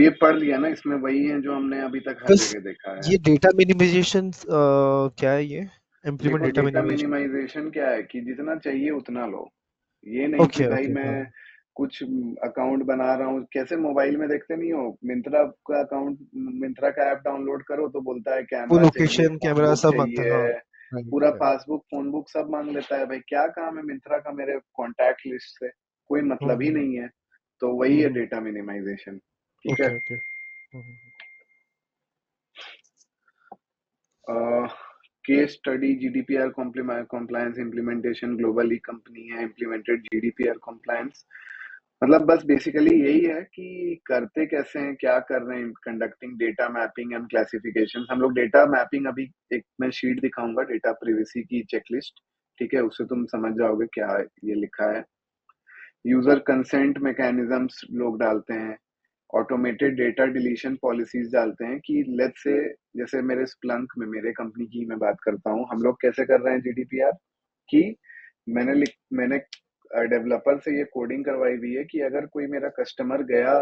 ये पढ़ लिया ना, इसमें वही है जो हमने अभी तक हर बस जगह देखा है। ये डेटा मिनिमाइजेशन क्या है ये? इम्प्लीमेंट देखो डेटा डेटा मिनिमाइजेशन। मिनिमाइजेशन क्या है कि जितना चाहिए उतना लो। ये नहीं कि ओके भाई ओके हाँ। मैं कुछ अकाउंट बना रहा हूँ, कैसे मोबाइल में देखते नहीं हो, मिंत्रा का अकाउंट, मिंत्रा का ऐप डाउनलोड करो तो बोलता है वो कैमरा चाहिए, लोकेशन फोन कैमरा बुक सब मांगता है, हाँ। चाहिए, राइट पूरा राइट। पासबुक फोन बुक सब मांग लेता है। भाई क्या काम है मिंत्रा का मेरे कॉन्टैक्ट लिस्ट से? कोई मतलब ही हम्म नहीं है। तो वही है हम्म। Data minimization. ठीक है। Okay okay. Hmm. Case study GDPR compliance implementation, globally company है इम्प्लीमेंटेड जीडीपीआर कॉम्प्लायंस। मतलब बस बेसिकली यही है कि करते कैसे हैं, क्या कर रहे हैं, conducting data mapping and classification. हम लोग डेटा मैपिंग, अभी एक मैं शीट दिखाऊंगा डेटा प्रिवेसी की चेकलिस्ट। ठीक है, उससे तुम समझ जाओगे क्या ये लिखा है। यूजर कंसेंट मैकेनिज्म्स लोग डालते हैं, ऑटोमेटेड डेटा डिलीशन पॉलिसीज डालते हैं कि लेट्स से, जैसे मेरे स्प्लंक में, मेरे कंपनी की मैं बात करता हूँ, हम लोग कैसे कर रहे हैं जीडीपीआर कि मैंने डेवलपर से ये कोडिंग करवाई हुई है कि अगर कोई मेरा कस्टमर गया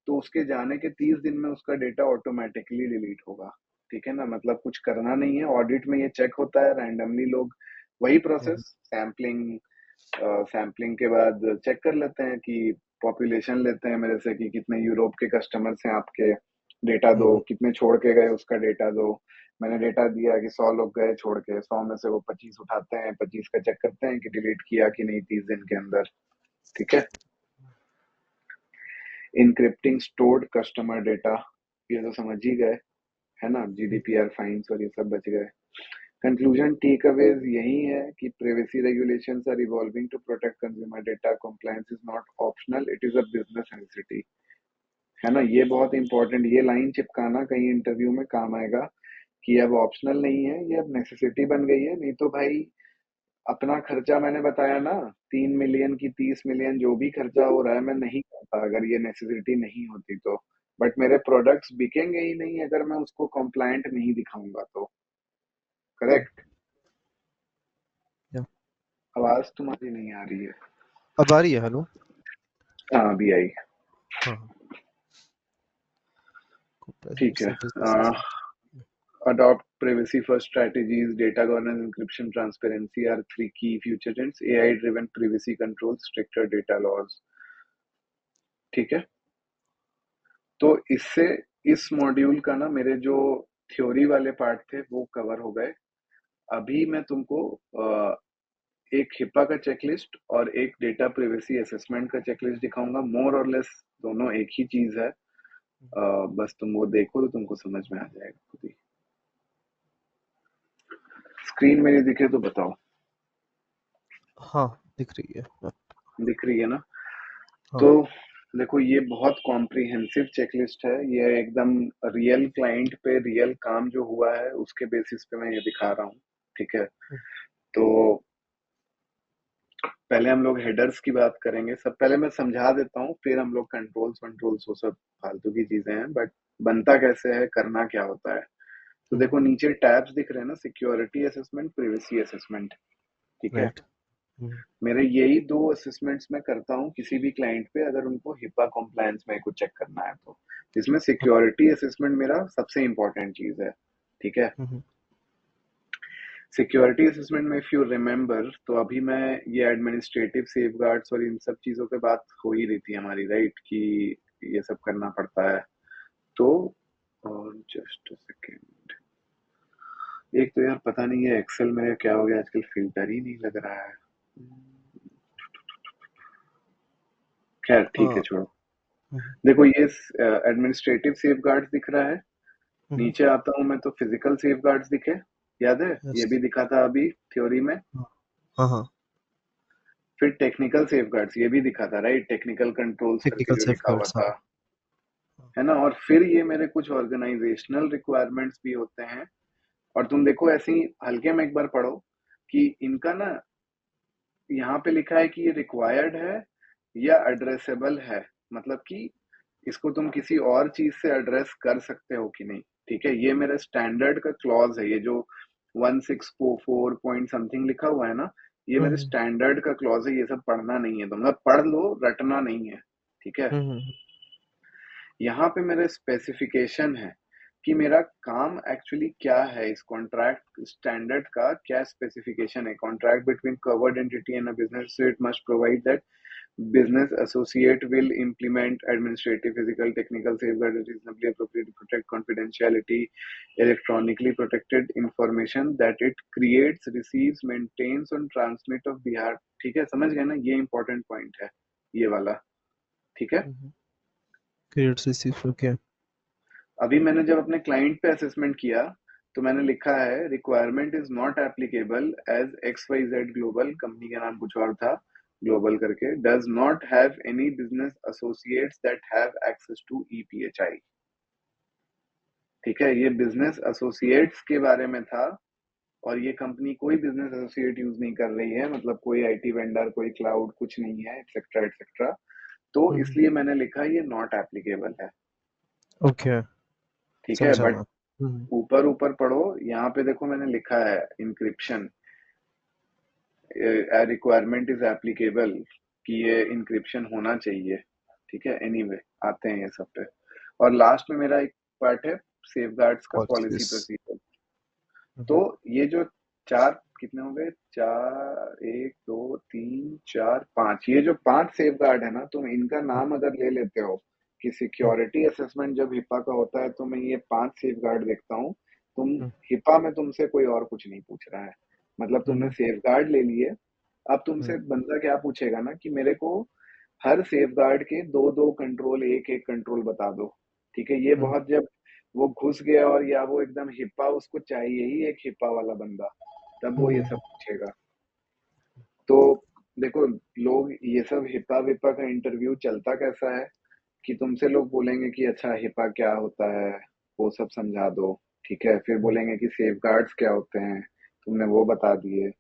तो उसके जाने के 30 दिन में उसका डेटा ऑटोमेटिकली डिलीट होगा। ठीक है ना, मतलब कुछ करना नहीं है। ऑडिट में ये चेक होता है रैंडमली, लोग वही हम्म प्रोसेस, सैम्पलिंग, सैम्पलिंग के बाद चेक कर लेते हैं कि पॉपुलेशन लेते हैं मेरे से कि कितने यूरोप के कस्टमर्स हैं आपके, डेटा दो, हम्म कितने छोड़ के गए उसका डेटा दो। मैंने डेटा दिया कि 100 लोग गए छोड़ के, 100 में से वो 25 उठाते हैं, 25 का चेक करते हैं कि डिलीट किया कि नहीं 30 दिन के अंदर। ठीक है। इनक्रिप्टिंग स्टोर्ड कस्टमर डेटा, ये तो समझ ही गए, है ना, जीडीपीआर फाइन्स और ये सब बच गए। कंक्लूजन टेक अवेज यही है कि privacy regulations are evolving to protect consumer data. Compliance is not optional, it is a business necessity। है ना, ये बहुत इंपॉर्टेंट, ये लाइन चिपकाना कहीं इंटरव्यू में काम आएगा कि अब ऑप्शनल नहीं है, ये अब नेसेसिटी बन गई है। नहीं तो भाई अपना खर्चा मैंने बताया ना, 3 मिलियन की 30 मिलियन जो भी खर्चा हो रहा है मैं नहीं करता अगर ये नेसेसिटी नहीं होती तो। बट मेरे प्रोडक्ट्स बिकेंगे ही नहीं अगर मैं उसको कंप्लायंट नहीं दिखाऊंगा तो। करेक्ट। या। आवाज तुम्हारी नहीं आ रही है। अब आ रही है, हेलो? हाँ अभी आई। हाँ हाँ। ठीक है। Comprehensive business system। Adopt privacy first strategies, data governance, encryption, transparency are three key future trends. AI driven privacy controls, stricter data laws। ठीक है। तो इससे इस मॉड्यूल का ना, मेरे जो थ्योरी वाले पार्ट थे वो कवर हो गए। अभी मैं तुमको एक हिपा का चेकलिस्ट और एक डेटा प्रिवेसी असेसमेंट का चेकलिस्ट दिखाऊंगा। मोर और लेस दोनों एक ही चीज है। बस तुम वो देखो तो तुमको समझ में आ जाएगा खुद ही। स्क्रीन मेरी दिखे तो बताओ। हाँ, दिख रही है। दिख रही है ना? तो हाँ। देखो ये बहुत कॉम्प्रिहेंसिव चेकलिस्ट है, ये एकदम रियल क्लाइंट पे रियल काम जो हुआ है उसके बेसिस पे मैं ये दिखा रहा हूँ। ठीक है। तो पहले हम लोग हेडर्स की बात करेंगे, सब पहले मैं समझा देता हूँ, फिर हम लोग कंट्रोल्स कंट्रोल्स वो सब फालतू की चीजें हैं, बट बनता कैसे है, करना क्या होता है। तो देखो नीचे टैब्स दिख रहे हैं ना, सिक्योरिटी असेसमेंट, प्राइवेसी असेसमेंट। ठीक है। राइट। मेरे यही दो असेसमेंट्स मैं करता हूँ किसी भी क्लाइंट पे अगर उनको हिपा कॉम्प्लायंस में कुछ चेक करना है तो। इसमें सिक्योरिटी असेसमेंट मेरा सबसे इंपॉर्टेंट चीज है। ठीक है। सिक्योरिटी असेसमेंट में इफ यू रिमेम्बर, तो अभी मैं ये एडमिनिस्ट्रेटिव सेफगार्ड्स और इन सब चीजों पे बात हो ही रही थी हमारी, राइट, कि ये सब करना पड़ता है। तो और जस्ट सेकेंड, एक तो यार पता नहीं है एक्सेल में क्या हो गया आजकल, फिल्टर ही नहीं लग रहा है। खैर ठीक है हाँ। छोड़ो। देखो ये एडमिनिस्ट्रेटिव सेफगार्ड्स दिख रहा है, नीचे आता हूं मैं तो फिजिकल सेफगार्ड्स दिखे, याद है यस। ये भी दिखा था अभी थ्योरी में। हाँ हाँ हाँ। फिर टेक्निकल सेफगार्ड्स ये भी दिखा था, राइट, टेक्निकल कंट्रोल्स करके टेक्निकल जो लिखा हुआ सेफगार्ड्स, हाँ। था, है ना। और फिर ये मेरे कुछ ऑर्गेनाइजेशनल रिक्वायरमेंट्स भी होते हैं। और तुम देखो ऐसे ही हल्के में एक बार पढ़ो कि इनका ना यहाँ पे लिखा है कि ये रिक्वायर्ड है या एड्रेसेबल है, मतलब कि इसको तुम किसी और चीज से एड्रेस कर सकते हो कि नहीं। ठीक है, ये मेरा स्टैंडर्ड का क्लॉज है, ये जो 1644 पॉइंट समथिंग लिखा हुआ है ना, ये मेरे हम्म स्टैंडर्ड का क्लॉज है, ये सब पढ़ना नहीं है, तुम पढ़ लो, रटना नहीं है। ठीक है। हम्म हम्म यहाँ पे मेरा स्पेसिफिकेशन है कि मेरा काम एक्चुअली क्या है, इस कॉन्ट्रैक्ट स्टैंडर्ड का क्या स्पेसिफिकेशन है। Contract between covered entity and a business, it must provide that business associate will implement administrative, physical, technical safeguards that reasonably appropriate to protect confidentiality, electronically protected information that it creates, receives, maintains and transmit of behalf। ठीक है, समझ गए ना, ये important point है ये वाला। ठीक है, क्रिएट्स रिसीव ओके। अभी मैंने जब अपने क्लाइंट पे असेसमेंट किया तो मैंने लिखा है requirement is not applicable as X Y Z global, company का नाम कुछ और था, ग्लोबल करके, does not have any business associates that have access to ePHI. ठीक है, ये बिजनेस एसोसिएट्स के बारे में था, और ये कंपनी कोई बिजनेस एसोसिएट यूज नहीं कर रही है, मतलब कोई आईटी वेंडर, कोई क्लाउड, कुछ नहीं है, एक्सेट्रा एक्सेट्रा। तो इसलिए मैंने लिखा ये नॉट एप्लीकेबल है। ओके, ठीक है, समझा बट मैं। ऊपर ऊपर पढ़ो, यहाँ पे देखो मैंने लिखा है इंक्रिप्शन रिक्वायरमेंट इज एप्लीकेबल, कि ये इंक्रिप्शन होना चाहिए। ठीक है, एनीवे आते हैं ये सब पे। और लास्ट में मेरा एक पार्ट है सेफगार्ड्स का, पॉलिसी पॉलिसीज। प्रोसीजर। तो ये जो चार कितने हो गए, चार, एक दो तीन चार पांच, ये जो पांच सेफगार्ड है ना, तुम इनका नाम अगर ले लेते हो कि सिक्योरिटी असेसमेंट जब हिपा का होता है तो मैं ये पांच सेफगार्ड देखता हूँ, तुम हिपा में तुमसे कोई और कुछ नहीं पूछ रहा है, मतलब तुमने सेफगार्ड ले लिए। अब तुमसे बंदा क्या पूछेगा ना कि मेरे को हर सेफगार्ड के दो दो कंट्रोल, एक एक कंट्रोल बता दो। ठीक है, ये बहुत, जब वो घुस गया और या वो एकदम हिप्पा, उसको चाहिए ही एक हिप्पा वाला बंदा, तब वो ये सब पूछेगा। तो देखो, लोग ये सब हिप्पा विप्पा का इंटरव्यू चलता कैसा है कि तुमसे लोग बोलेंगे कि अच्छा हिप्पा क्या होता है, वो सब समझा दो। ठीक है, फिर बोलेंगे कि सेफगार्ड्स क्या होते हैं, तुमने वो बता दिए।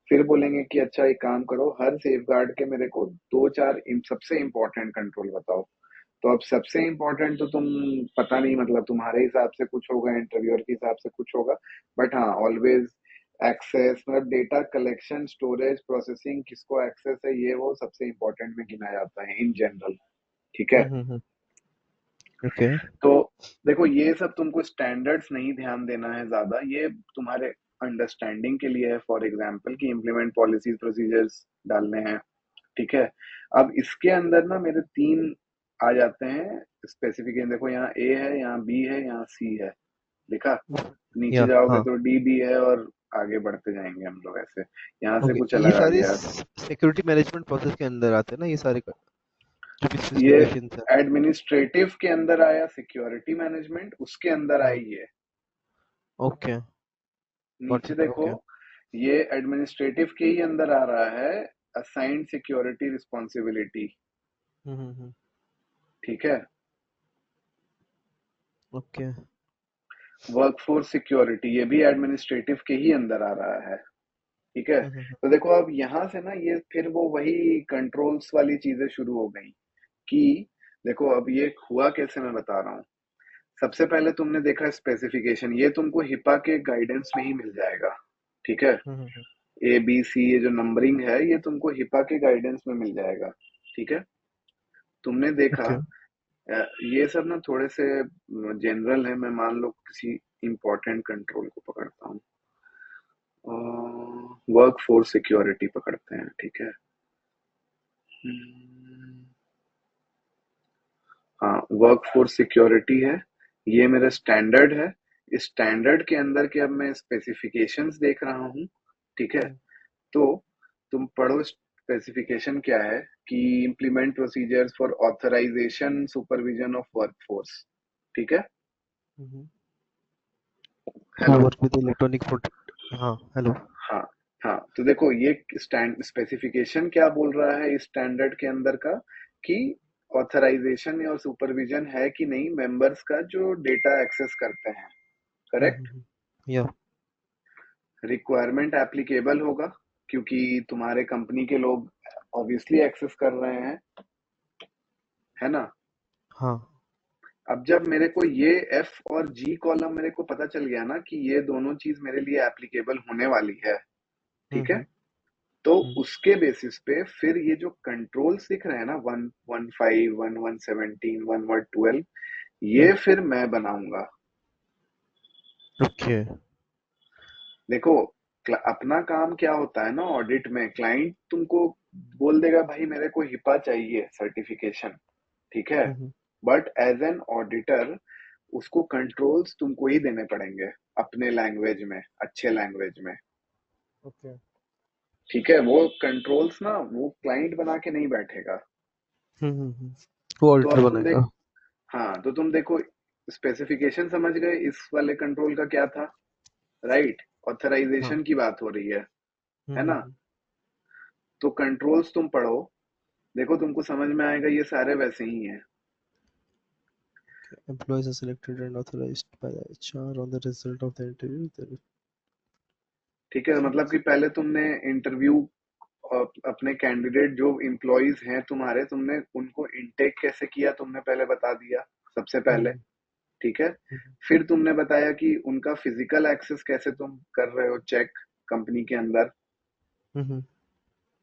फिर बोलेंगे कि अच्छा एक काम करो, हर सेफगार्ड के मेरे को दो चार सबसे इंपॉर्टेंट कंट्रोल बताओ। तो अब सबसे इंपॉर्टेंट तो तुम, पता नहीं, मतलब तुम्हारे हिसाब से कुछ होगा, इंटरव्यूअर के हिसाब से कुछ होगा, बट हाँ, ऑलवेज एक्सेस, मतलब डेटा कलेक्शन, स्टोरेज, प्रोसेसिंग, किसको एक्सेस है, ये वो सबसे इंपॉर्टेंट में गिना जाता है इन जनरल। ठीक है, ओके। तो देखो ये सब तुमको स्टैंडर्ड्स नहीं ध्यान देना है ज्यादा, ये तुम्हारे अंडरस्टैंडिंग के लिए है, फॉर एग्जाम्पल कि इम्प्लीमेंट पॉलिसीज प्रोसीजर्स डालने हैं। ठीक है, अब इसके अंदर ना मेरे तीन आ जाते हैं स्पेसिफिकेशन, देखो यहाँ ए है, यहाँ बी है, यहाँ सी है लिखा, नीचे या जाओगे हाँ। तो डी बी है, और आगे बढ़ते जाएंगे हम लोग ऐसे, यहाँ से ओके, कुछ ये अलग आ सारे गया। सिक्योरिटी मैनेजमेंट प्रोसेस के अंदर आते हैं ना, ये सारे जो भी ये स्पेसिफिकेशंस है। एडमिनिस्ट्रेटिव के अंदर आया सिक्योरिटी मैनेजमेंट, उसके अंदर आई ये। ओके, गॉट नीचे इट। देखो, ओके। ये एडमिनिस्ट्रेटिव के ही अंदर आ रहा है, असाइंड सिक्योरिटी रिस्पॉन्सिबिलिटी। ठीक है, ओके। वर्कफोर्स सिक्योरिटी, ये भी एडमिनिस्ट्रेटिव के ही अंदर आ रहा है। ठीक है, तो देखो अब यहाँ से ना ये फिर वो वही कंट्रोल्स वाली चीजें शुरू हो गई कि देखो अब ये हुआ कैसे, मैं बता रहा हूँ। सबसे पहले तुमने देखा स्पेसिफिकेशन, ये तुमको हिपा के गाइडेंस में ही मिल जाएगा। ठीक है, ए बी सी, ये जो नंबरिंग है ये तुमको हिपा के गाइडेंस में मिल जाएगा। ठीक है, तुमने देखा ओके। ये सब ना थोड़े से जनरल है, मैं मान लो किसी इंपॉर्टेंट कंट्रोल को पकड़ता हूँ, वर्क फोर्स सिक्योरिटी पकड़ते हैं। ठीक है, हाँ, वर्क फोर्स सिक्योरिटी है, ये मेरा स्टैंडर्ड है। इस स्टैंडर्ड के अंदर के अब मैं स्पेसिफिकेशंस देख रहा हूँ। ठीक है, तो तुम पढ़ो स्पेसिफिकेशन क्या है कि implement procedures for authorization supervision of workforce. ठीक है, to hello, work with electronic protect. हाँ, हेलो। हाँ हाँ, तो देखो ये स्टैंड स्पेसिफिकेशन क्या बोल रहा है इस स्टैंडर्ड के अंदर का, कि ऑथराइजेशन और सुपरविजन है कि नहीं मेंबर्स का जो डेटा एक्सेस करते हैं। करेक्ट, या रिक्वायरमेंट एप्लीकेबल होगा क्योंकि तुम्हारे कंपनी के लोग ऑब्वियसली एक्सेस कर रहे हैं, है ना। हाँ। अब जब मेरे को ये एफ और जी कॉलम मेरे को पता चल गया ना कि ये दोनों चीज मेरे लिए एप्लीकेबल होने वाली है। ठीक है, तो हम्म, उसके बेसिस पे फिर ये जो कंट्रोल्स दिख रहे हैं ना, 115, 1117, 1112, ये हम्म, फिर मैं बनाऊंगा। ओके। देखो, अपना काम क्या होता है ना, ऑडिट में क्लाइंट तुमको बोल देगा भाई मेरे को हिपा चाहिए सर्टिफिकेशन, ठीक है, हम्म, बट एज एन ऑडिटर उसको कंट्रोल्स तुमको ही देने पड़ेंगे अपने लैंग्वेज में, अच्छे लैंग्वेज में, ओके। ठीक है। वो कंट्रोल्स ना वो क्लाइंट बना के नहीं बैठेगा। वो तो ऑल्टर अब तुम देख, बनेगा। हाँ तो तुम देखो, स्पेसिफिकेशन समझ गए इस वाले कंट्रोल का क्या था, राइट। हाँ। ऑथराइजेशन की बात हो रही है ना। हम्म। तो कंट्रोल्स तुम पढ़ो, देखो तुमको समझ में आएगा ये सारे वैसे ही हैं। Employees are selected and authorized by the HR on the result of the interview. ठीक है, मतलब कि पहले तुमने इंटरव्यू, अपने कैंडिडेट जो एम्प्लॉयज हैं तुम्हारे, तुमने उनको इनटेक कैसे किया तुमने पहले बता दिया, सबसे पहले, हम्म, ठीक है। हम्म, फिर तुमने बताया कि उनका फिजिकल एक्सेस कैसे तुम कर रहे हो चेक कंपनी के अंदर, हम्म,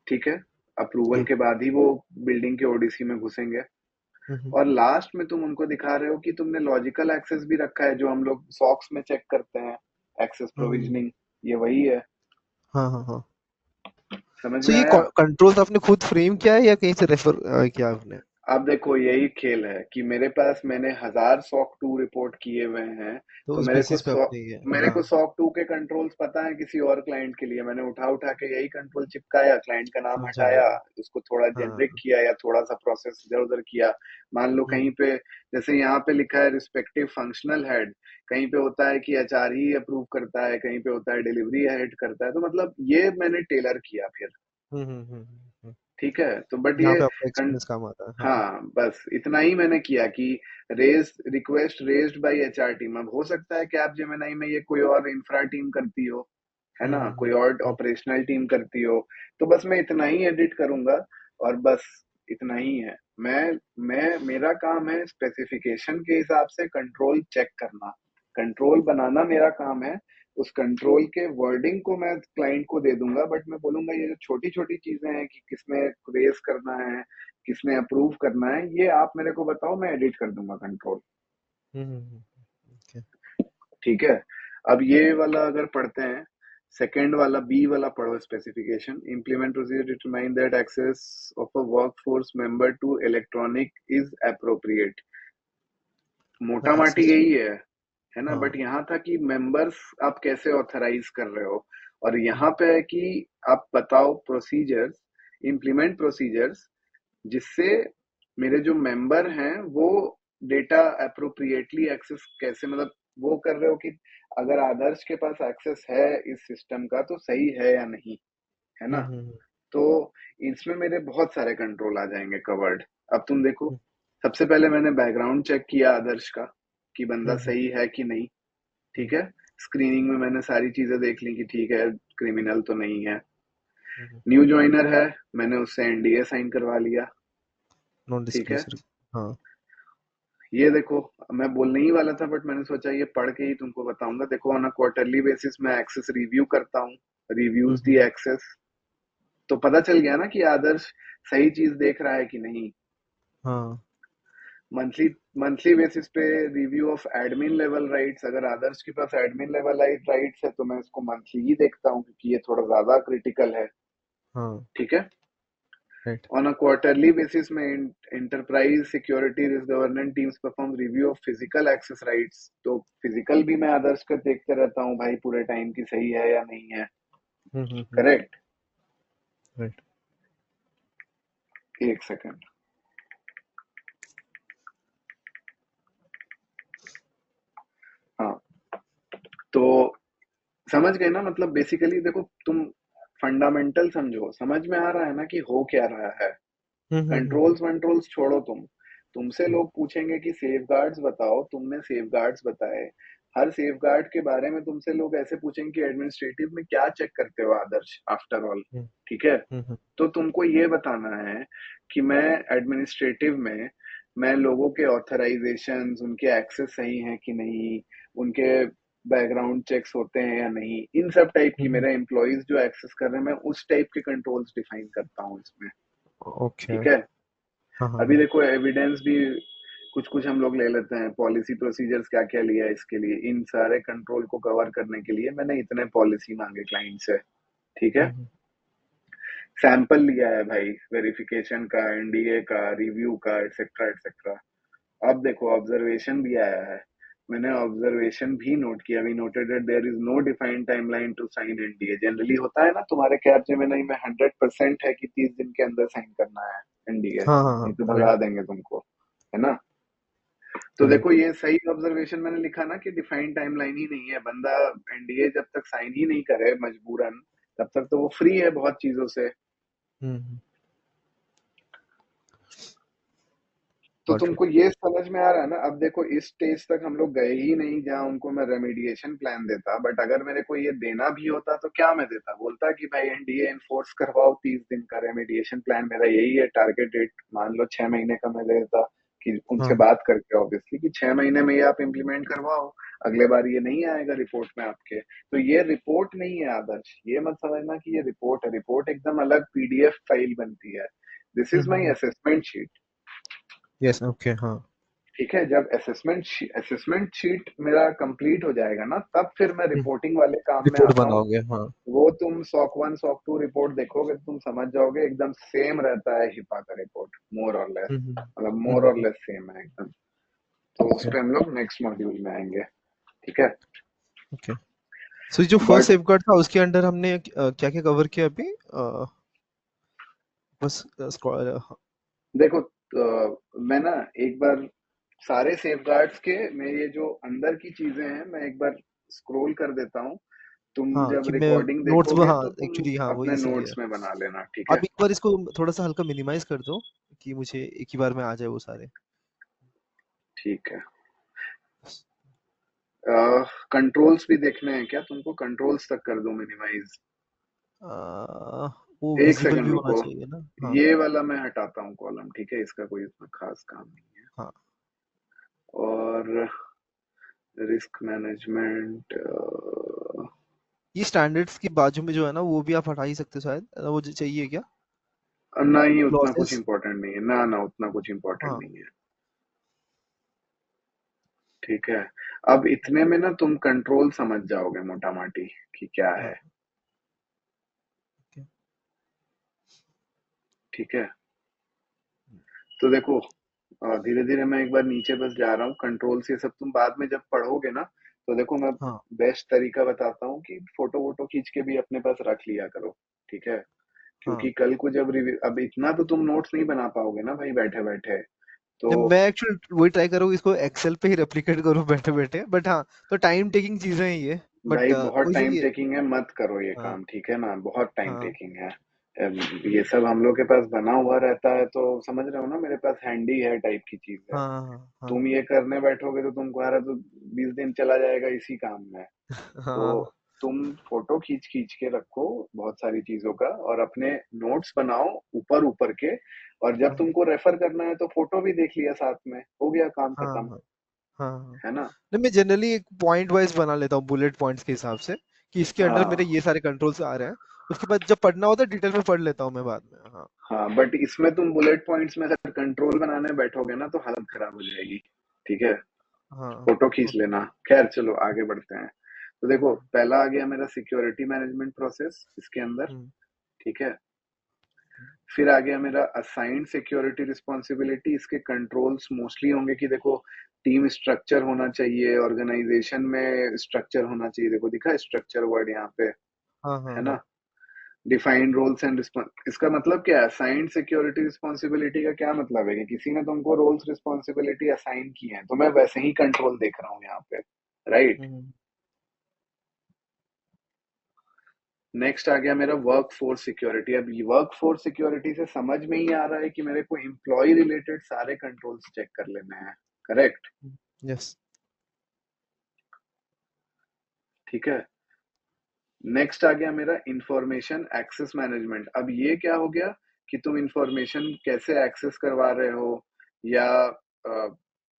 ठीक है। अप्रूवल हाँ। के बाद ही वो बिल्डिंग के ओडीसी में घुसेंगे। हम्म, और लास्ट में तुम उनको दिखा रहे हो कि तुमने लॉजिकल एक्सेस भी रखा है, जो हम लोग सॉक्स में चेक करते हैं, एक्सेस हम्म, प्रोविजनिंग, ये वही है। हाँ हाँ हाँ। समझ सो में ये आया। कंट्रोल्स आपने खुद फ्रेम किया है या कहीं से रेफर किया आपने? अब देखो यही खेल है कि मेरे पास मैंने 1000 SOC 2 रिपोर्ट किए हुए हैं। तो तो उस मेरे को बेसिस पे सौ आपने ये, मेरे हाँ। को SOC 2 के कंट्रोल्स पता है किसी और क्लाइंट के लिए, मैंने उठा उठा के यही कंट्रोल चिपकाया, क्लाइंट का नाम समझा हटाया, मैंने। उसको थोड़ा जेनरिक हाँ। किया या थोड़ा सा प्रोसेस इधर उधर किया। मान लो कहीं हम्म, पे, जैसे यहाँ पे लिखा है रिस्पेक्टिव फंक्शनल हेड, कहीं पे होता है कि एचआर ही अप्रूव करता है, कहीं पे होता है डिलीवरी हेड करता है, तो मतलब ये मैंने टेलर किया फिर, हम्म, हम्म। ठीक है। तो बट यहाँ ये पे आपका एक्सपीरियंस काम आता है, हाँ। हाँ, बस इतना ही मैंने किया कि request raised bye HR team. अब हो सकता है कि आप जेमिनाई में ये कोई और इंफ्रा टीम करती हो, है ना, कोई और हम्म, ऑपरेशनल टीम करती हो। तो बस मैं इतना ही एडिट करूंगा, और बस इतना ही है। मैं मेरा काम है स्पेसिफिकेशन के हिसाब से कंट्रोल चेक करना, कंट्रोल बनाना मेरा काम है। उस कंट्रोल के वर्डिंग को मैं क्लाइंट को दे दूंगा, बट मैं बोलूंगा ये जो छोटी छोटी चीजें हैं कि किसने रेस करना है, किसने अप्रूव करना है, ये आप मेरे को बताओ, मैं एडिट कर दूंगा कंट्रोल, ओके। ठीक है। अब ये वाला अगर पढ़ते हैं, सेकेंड वाला बी वाला पढ़ो, specification implement procedure determine that access of a workforce member to electronic is appropriate. मोटा माटी एक्सेस। यही है ना। हाँ। बट यहाँ था कि मेंबर्स आप कैसे ऑथराइज कर रहे हो, और यहाँ हम्म, पे है कि आप बताओ प्रोसीजर्स, इम्प्लीमेंट प्रोसीजर्स, जिससे मेरे जो मेंबर हैं वो डेटा अप्रोप्रिएटली एक्सेस कैसे, मतलब वो कर रहे हो कि अगर आदर्श के पास एक्सेस है इस सिस्टम का तो सही है या नहीं, है ना। हम्म, तो इसमें मेरे बहुत सारे कंट्रोल आ जाएंगे कवर्ड। अब तुम देखो, हम्म, सबसे पहले मैंने बैकग्राउंड चेक किया आदर्श का कि बंदा हम्म, सही है कि नहीं, ठीक हम्म, है। स्क्रीनिंग में मैंने सारी चीजें देख ली कि ठीक है, क्रिमिनल तो नहीं है। हम्म। न्यू ज्वाइनर है, मैंने उससे एनडीए साइन करवा लिया, नॉन ठीक है। डिस्क्लोजर। हाँ। ये देखो, मैं बोलने ही वाला था बट मैंने सोचा ये पढ़ के ही तुमको बताऊंगा। देखो, ऑन अ क्वार्टरली बेसिस मैं एक्सेस रिव्यू करता हूँ, रिव्यूज दी हम्म, एक्सेस। तो पता चल गया ना कि आदर्श सही चीज देख रहा है कि नहीं। हाँ। मंथली मंथली बेसिस पे review of admin level rights, अगर आदर्श के पास एडमिन लेवल राइट्स है तो मैं इसको मंथली ही देखता हूँ, क्योंकि ये थोड़ा ज्यादा क्रिटिकल है, हाँ। ठीक है। Right. On a quarterly basis में enterprise security risk governance teams perform review of physical access rights। तो फिजिकल भी मैं आदर्श का देखते रहता हूँ भाई पूरे टाइम की सही है या नहीं है, करेक्ट। राइट। एक सेकंड, हाँ। तो समझ गए ना, मतलब बेसिकली देखो तुम फंडामेंटल समझो, समझ में आ रहा है ना कि हो क्या रहा है। हम्म, कंट्रोल्स वंट्रोल्स छोड़ो तुमसे हम्म, लोग पूछेंगे कि सेफ गार्ड्स बताओ, तुमने सेफ गार्ड्स बताए। हर सेफ गार्ड के बारे में तुमसे लोग ऐसे पूछेंगे कि एडमिनिस्ट्रेटिव में क्या चेक करते हो आदर्श, आफ्टर ऑल, हम्म, ठीक है। हम्म, तो तुमको ये बताना है कि मैं एडमिनिस्ट्रेटिव में, मैं लोगों के ऑथराइजेशन, उनके एक्सेस सही हैं कि नहीं, उनके बैकग्राउंड चेक्स होते हैं या नहीं, इन सब टाइप की, हम्म, मेरे एम्प्लॉयज जो एक्सेस कर रहे हैं मैं उस टाइप के कंट्रोल्स डिफाइन करता हूँ इसमें। ओके। ठीक है। हाँ हाँ अभी हाँ। देखो एविडेंस भी कुछ कुछ हम लोग ले लेते हैं, पॉलिसी प्रोसीजर्स क्या क्या लिया है इसके लिए, इन सारे कंट्रोल को कवर करने के लिए मैंने इतने पॉलिसी मांगे क्लाइंट से। ठीक है। हम्म, सैंपल लिया है भाई, वेरिफिकेशन का, एनडीए का, रिव्यू का, एटसेट्रा एटसेट्रा। अब देखो ऑब्जर्वेशन भी आया है, मैंने ऑब्जर्वेशन भी नोट किया। We noted that there is no defined timeline to sign NDA. Generally होता है ना तुम्हारे कैब जेमिनी में 100% है कि 30 दिन के अंदर साइन करना है एनडीए, हाँ हाँ नहीं हाँ, तो राइट। भगा देंगे तुमको, है ना। तो करेक्ट। देखो ये सही ऑब्जर्वेशन मैंने लिखा ना कि डिफाइंड टाइमलाइन ही नहीं है, बंदा एनडीए जब तक साइन ही नहीं करे मजबूरन, तब तक तो वो फ्री है बहुत चीजों से। हम्म। तो गॉट इट। तुमको ये समझ में आ रहा है ना। अब देखो इस स्टेज तक हम लोग गए ही नहीं जहां उनको मैं रेमेडिएशन प्लान देता, बट अगर मेरे को ये देना भी होता तो क्या मैं देता, बोलता कि भाई एनडीए इन्फोर्स करवाओ, 30 दिन का रेमेडिएशन प्लान मेरा यही है, टारगेट डेट मान लो 6 महीने का मैं दे देता, कि उनसे हाँ। बात करके ऑब्वियसली कि 6 महीने में ये आप इम्प्लीमेंट करवाओ, अगले बार ये नहीं आएगा रिपोर्ट में आपके। तो ये रिपोर्ट नहीं है आदर्श, ये मत समझना कि ये रिपोर्ट है, रिपोर्ट एकदम अलग पीडीएफ फाइल बनती है। This is my assessment sheet. Yes, okay, हाँ। ठीक है। जब असेसमेंट शीट मेरा कंप्लीट हो जाएगा ना, तब फिर मैं रिपोर्टिंग वाले काम में रिपोर्ट आता हूँ। बनाओगे, हाँ। वो तुम सॉक 1 सॉक 2 रिपोर्ट देखोगे तो तुम समझ जाओगे, एकदम सेम रहता है हिपा का रिपोर्ट, मोर और लेस, मतलब मोर और लेस सेम है एकदम। तो उस ओके। पे हम लोग नेक्स्ट मॉड्यूल में आएंगे। ठीक है। ओके। सो जो फर्स्ट बट सेफगार्ड था उसके अंडर हमने क्या क्या कवर किया अभी? बस देखो मैं ना एक बार सारे सेफगार्ड्स के, मैं ये जो अंदर की चीजें हैं मैं एक बार स्क्रॉल कर देता हूँ। तुम हाँ, जब कि मैं रिकॉर्डिंग नोट्स में, देखोगे हाँ, तो तुम एक्चुअली हाँ, अपने वही सही है। नोट्स में बना लेना। ठीक आप है। एक बार इसको थोड़ा-सा हल्का मिनिमाइज़ कर दो कि मुझे एक ही बार में आ जाए वो सारे। ठीक है। कंट्रोल्स भी देखने हैं क्या तुमको, कंट्रोल्स तक कर दूं मिनिमाइज? अ, वो एक विजिबल सेकंड भी होना रुको, चाहिए ना? हाँ, ये वाला मैं हटाता हूँ कॉलम, ठीक है, इसका कोई इतना खास काम नहीं है। हाँ। और रिस्क मैनेजमेंट, ये स्टैंडर्ड्स के बाजू में जो है ना, वो भी आप हटा ही सकते हो शायद। वो चाहिए क्या? ना ही उतना कुछ क्लॉजेस? इम्पोर्टेंट नहीं है, ना ना उतना कुछ इम्पोर्टेंट हाँ, नहीं है। ठीक है। अब इतने में ना तुम कंट्रोल समझ जाओगे मोटा माटी कि क्या हाँ। है। ओके। ठीक है। तो देखो धीरे धीरे मैं एक बार नीचे बस जा रहा हूँ, कंट्रोल्स ये सब तुम बाद में जब पढ़ोगे ना, तो देखो मैं हाँ, बेस्ट तरीका बताता हूँ कि फोटो वोटो खींच के भी अपने पास रख लिया करो। ठीक है। हाँ। क्योंकि कल को जब रिव्यू, अब इतना तो तुम नोट्स नहीं बना पाओगे ना भाई बैठे बैठे। तो नहीं, मैं एक्चुअली वही ट्राई कर रहा हूँ, इसको एक्सेल पे ही रेप्लिकेट करूँ बैठे-बैठे। बट हाँ, तो टाइम टेकिंग चीज़ें हैं ये। बट भाई बहुत वही टाइम सही है। टेकिंग है, मत करो ये हाँ, काम, ठीक है ना, बहुत टाइम हाँ, टेकिंग है। ये सब हम लोग के पास बना हुआ रहता है, तो समझ रहे हो ना, मेरे पास हैंडी है टाइप की चीज है। हाँ, हाँ, हाँ, तुम ये करने बैठोगे तो तुम्हारा तो 20 दिन चला जाएगा इसी काम में। तो हाँ, तुम फोटो खींच खींच के रखो बहुत सारी चीजों का, और अपने नोट्स बनाओ ऊपर ऊपर के, और जब हाँ, तुमको रेफर करना है तो फोटो भी देख लिया साथ में, हो गया काम हाँ, खत्म। हाँ, हाँ, हाँ। है ना। नहीं, मैं जनरली एक पॉइंट वाइज बना लेता हूँ बुलेट पॉइंट्स के हिसाब से, कि इसके अंडर मेरे हाँ ये सारे कंट्रोल्स आ रहे हैं। उसके बाद जब पढ़ना होता है डिटेल में पढ़ लेता हूँ मैं बाद में। हाँ, हाँ, बट इसमें तुम बुलेट पॉइंट्स में अगर कंट्रोल बनाने बैठोगे ना तो हालत खराब हो जाएगी। ठीक है। हाँ। फोटो खींच ओके। लेना। खैर चलो आगे बढ़ते हैं। तो देखो हम्म, पहला आ गया मेरा सिक्योरिटी मैनेजमेंट प्रोसेस इसके अंदर। हम्म, ठीक है। फिर आ गया मेरा असाइंड सिक्योरिटी रिस्पॉन्सिबिलिटी, इसके कंट्रोल्स मोस्टली होंगे कि देखो टीम स्ट्रक्चर होना चाहिए, ऑर्गेनाइजेशन में स्ट्रक्चर होना चाहिए, देखो दिखा स्ट्रक्चर वर्ड यहाँ पे, हाँ, हाँ, है हाँ। ना। डिफाइंड रोल्स एंड रिस्पॉन्स, इसका मतलब क्या है, असाइंड सिक्योरिटी रिस्पॉन्सिबिलिटी का क्या मतलब है कि किसी ने तुमको रोल्स रिस्पॉन्सिबिलिटी असाइन की है, तो मैं वैसे ही कंट्रोल देख रहा हूँ यहाँ पे। राइट। हम्म, नेक्स्ट आ गया मेरा वर्क फोर्स सिक्योरिटी। अब वर्क फोर्स सिक्योरिटी से समझ में ही आ रहा है कि मेरे को एम्प्लॉय रिलेटेड सारे कंट्रोल्स चेक कर लेने हैं। करेक्ट। यस। ठीक है। नेक्स्ट आ गया मेरा इंफॉर्मेशन एक्सेस मैनेजमेंट। अब ये क्या हो गया कि तुम इंफॉर्मेशन कैसे एक्सेस करवा रहे हो, या